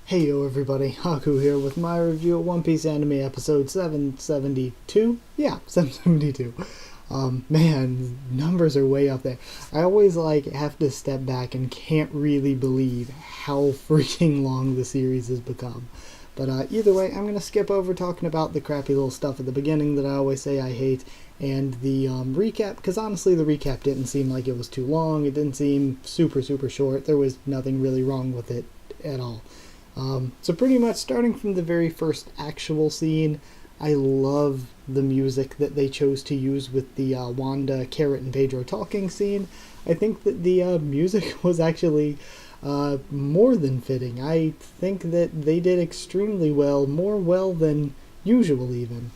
Hey yo everybody, Haku here with my review of One Piece anime episode 772. Yeah, 772. Man, numbers are way up there. I always have to step back and can't really believe how freaking long the series has become. But either way, I'm gonna skip over talking about the crappy little stuff at the beginning that I always say I hate, and the recap, because honestly the recap didn't seem like it was too long. It didn't seem super short. There was nothing really wrong with it at all. So pretty much starting from the very first actual scene, I love the music that they chose to use with the Wanda, Carrot, and Pedro talking scene. I think that the music was actually more than fitting. I think that they did extremely well, more well than usual even.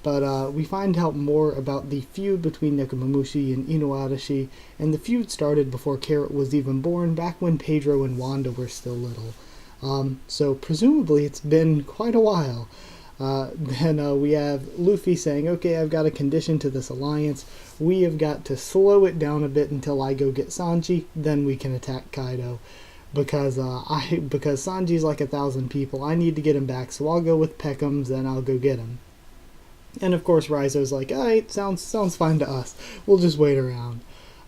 But we find out more about the feud between Nekomamushi and Inuarashi, and the feud started before Carrot was even born, back when Pedro and Wanda were still little. So presumably it's been quite a while. Then we have Luffy saying, okay, I've got a condition to this alliance. We have got to slow it down a bit until I go get Sanji, then we can attack Kaido. Because Sanji's like 1,000 people, I need to get him back, so I'll go with Peckham's, then I'll go get him. And of course Raizo's like, alright, sounds fine to us. We'll just wait around.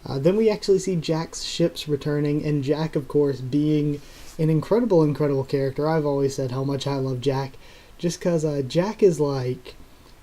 Then we actually see Jack's ships returning, and Jack, of course, being an incredible character. I've always said how much I love Jack, just because Jack is like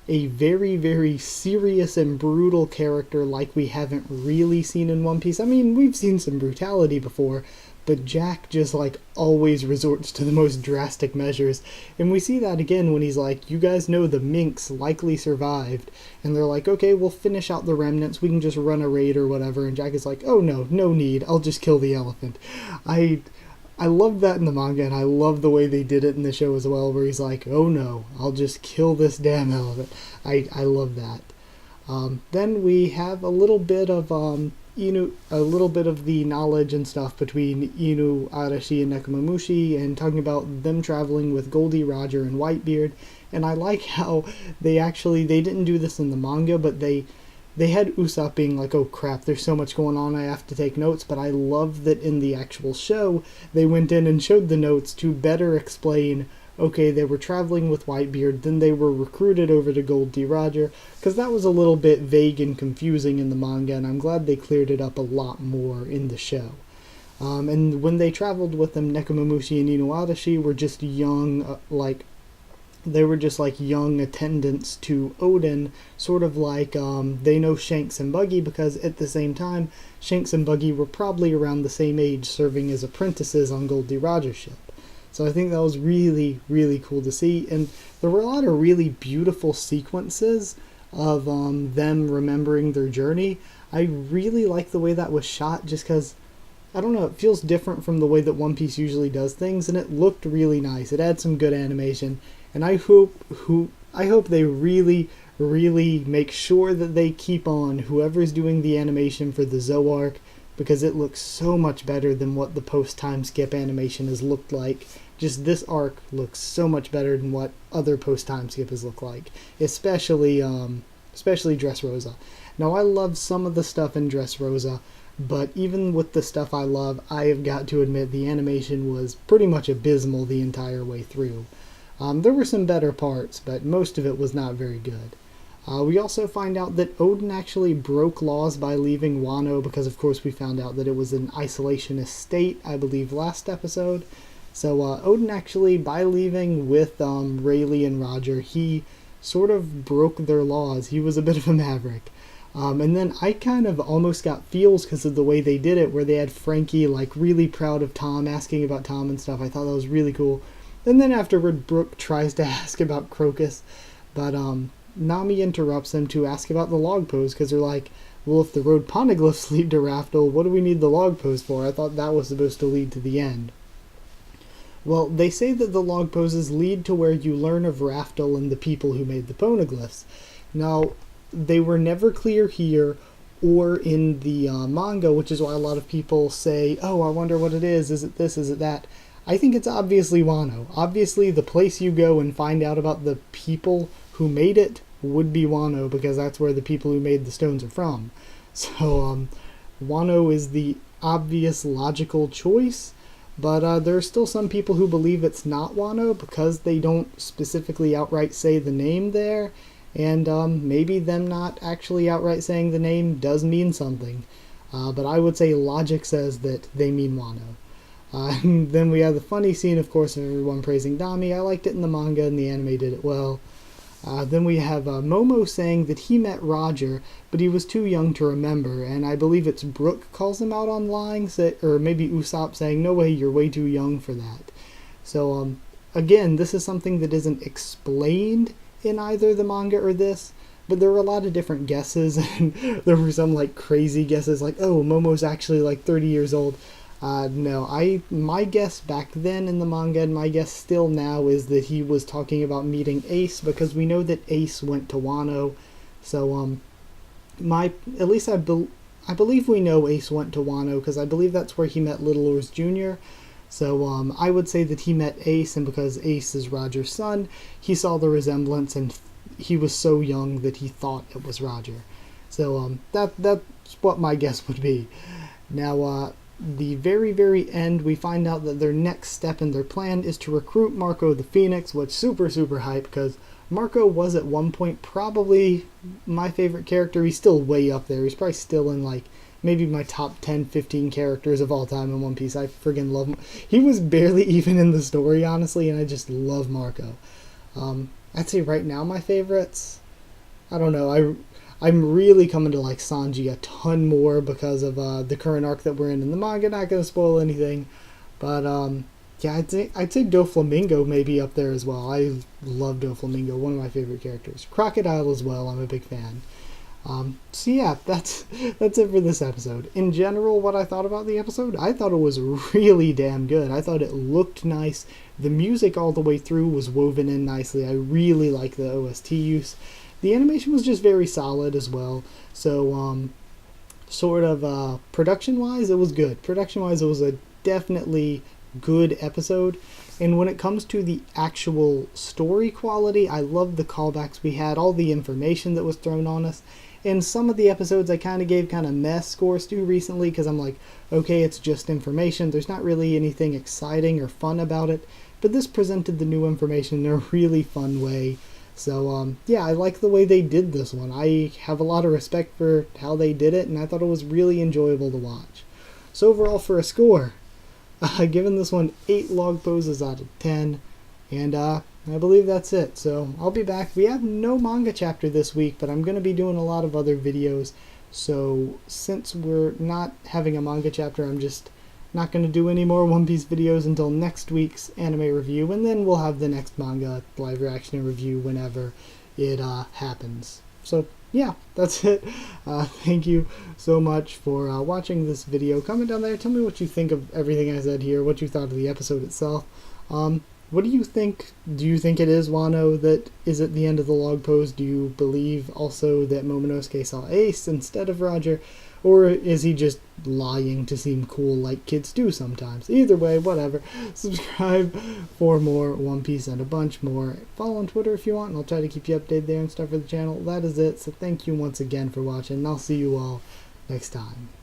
a very serious and brutal character like we haven't really seen in One Piece. I mean, we've seen some brutality before, but Jack just always resorts to the most drastic measures. And we see that again when he's like, you guys know the minks likely survived. And they're like, okay, we'll finish out the remnants. We can just run a raid or whatever. And Jack is like, oh no need. I'll just kill the elephant. I love that in the manga, and I love the way they did it in the show as well, where he's like, oh no, I'll just kill this damn elephant. I love that. Then we have a little bit of the knowledge and stuff between Inu, Arashi, and Nekomamushi, and talking about them traveling with Goldie, Roger, and Whitebeard. And I like how they didn't do this in the manga, but they had Usopp being like, oh crap, there's so much going on, I have to take notes. But I love that in the actual show, they went in and showed the notes to better explain, okay, they were traveling with Whitebeard, then they were recruited over to Goldie Roger, because that was a little bit vague and confusing in the manga, and I'm glad they cleared it up a lot more in the show. And when they traveled with them, Nekomamushi and Inuarashi were just young, they were just young attendants to Odin, sort of like they know Shanks and Buggy, because at the same time, Shanks and Buggy were probably around the same age serving as apprentices on Goldie Roger's ship. So I think that was really cool to see, and there were a lot of really beautiful sequences of them remembering their journey. I really like the way that was shot, just because, I don't know, it feels different from the way that One Piece usually does things, and it looked really nice. It had some good animation, and I hope they really make sure that they keep on whoever's doing the animation for the Zoe arc, because it looks so much better than what the post-time skip animation has looked like. Just this arc looks so much better than what other post-time skip has looked like, especially Dressrosa. Now, I love some of the stuff in Dressrosa, but even with the stuff I love, I have got to admit the animation was pretty much abysmal the entire way through. There were some better parts, but most of it was not very good. We also find out that Odin actually broke laws by leaving Wano, because of course we found out that it was an isolationist state, I believe last episode. So Odin actually, by leaving with Rayleigh and Roger, he sort of broke their laws. He was a bit of a maverick. And then I kind of almost got feels because of the way they did it, where they had Frankie really proud of Tom, asking about Tom and stuff. I thought that was really cool. And then afterward, Brooke tries to ask about Crocus, but Nami interrupts them to ask about the log pose, because they're like, well, if the road poneglyphs lead to Raftel, what do we need the log pose for? I thought that was supposed to lead to the end. Well, they say that the log poses lead to where you learn of Raftel and the people who made the poneglyphs. Now, they were never clear here or in the manga, which is why a lot of people say, oh, I wonder what it is it this, is it that? I think it's obviously Wano. Obviously, the place you go and find out about the people who made it would be Wano, because that's where the people who made the stones are from. So, Wano is the obvious logical choice, But there are still some people who believe it's not Wano because they don't specifically outright say the name there, and maybe them not actually outright saying the name does mean something. But I would say logic says that they mean Wano. And then we have the funny scene, of course, of everyone praising Dami. I liked it in the manga, and the anime did it well. Then we have Momo saying that he met Roger, but he was too young to remember, and I believe it's Brooke calls him out on lying, or maybe Usopp saying, no way, you're way too young for that. So, again, this is something that isn't explained in either the manga or this, but there were a lot of different guesses, and there were some, like, crazy guesses, like, oh, Momo's actually, like, 30 years old. No, my guess back then in the manga, and my guess still now, is that he was talking about meeting Ace, because we know that Ace went to Wano. So, at least I believe we know Ace went to Wano, because I believe that's where he met Little Oars Jr. So, I would say that he met Ace, and because Ace is Roger's son, he saw the resemblance, and he was so young that he thought it was Roger. So, that's what my guess would be. Now, the very, very end, we find out that their next step in their plan is to recruit Marco the Phoenix, which super, super hype, because Marco was at one point probably my favorite character. He's still way up there. He's probably still in, like, maybe my top 10, 15 characters of all time in One Piece. I friggin' love him. He was barely even in the story, honestly, and I just love Marco. I'd say right now my favorites, I don't know, I'm really coming to like Sanji a ton more because of the current arc that we're in the manga. Not going to spoil anything, but yeah, I'd say Doflamingo may be up there as well. I love Doflamingo, one of my favorite characters. Crocodile as well, I'm a big fan. So yeah, that's it for this episode. In general, what I thought about the episode, I thought it was really damn good. I thought it looked nice. The music all the way through was woven in nicely. I really like the OST use. The animation was just very solid as well. So, production-wise, it was good. Production-wise, it was a definitely good episode. And when it comes to the actual story quality, I love the callbacks we had, all the information that was thrown on us. And some of the episodes I kind of gave mess scores to recently because I'm like, okay, it's just information. There's not really anything exciting or fun about it. But this presented the new information in a really fun way. So, yeah, I like the way they did this one. I have a lot of respect for how they did it, and I thought it was really enjoyable to watch. So overall, for a score, giving this one 8 log poses out of 10, and I believe that's it. So I'll be back. We have no manga chapter this week, but I'm going to be doing a lot of other videos. So since we're not having a manga chapter, I'm just not going to do any more One Piece videos until next week's anime review, and then we'll have the next manga live reaction and review whenever it happens. So yeah, that's it. Thank you so much for watching this video. Comment down there, tell me what you think of everything I said here, what you thought of the episode itself. What do you think? Do you think it is Wano that is at the end of the log pose? Do you believe also that Momonosuke saw Ace instead of Roger? Or is he just lying to seem cool like kids do sometimes? Either way, whatever. Subscribe for more One Piece and a bunch more. Follow on Twitter if you want, and I'll try to keep you updated there and stuff for the channel. That is it, so thank you once again for watching, and I'll see you all next time.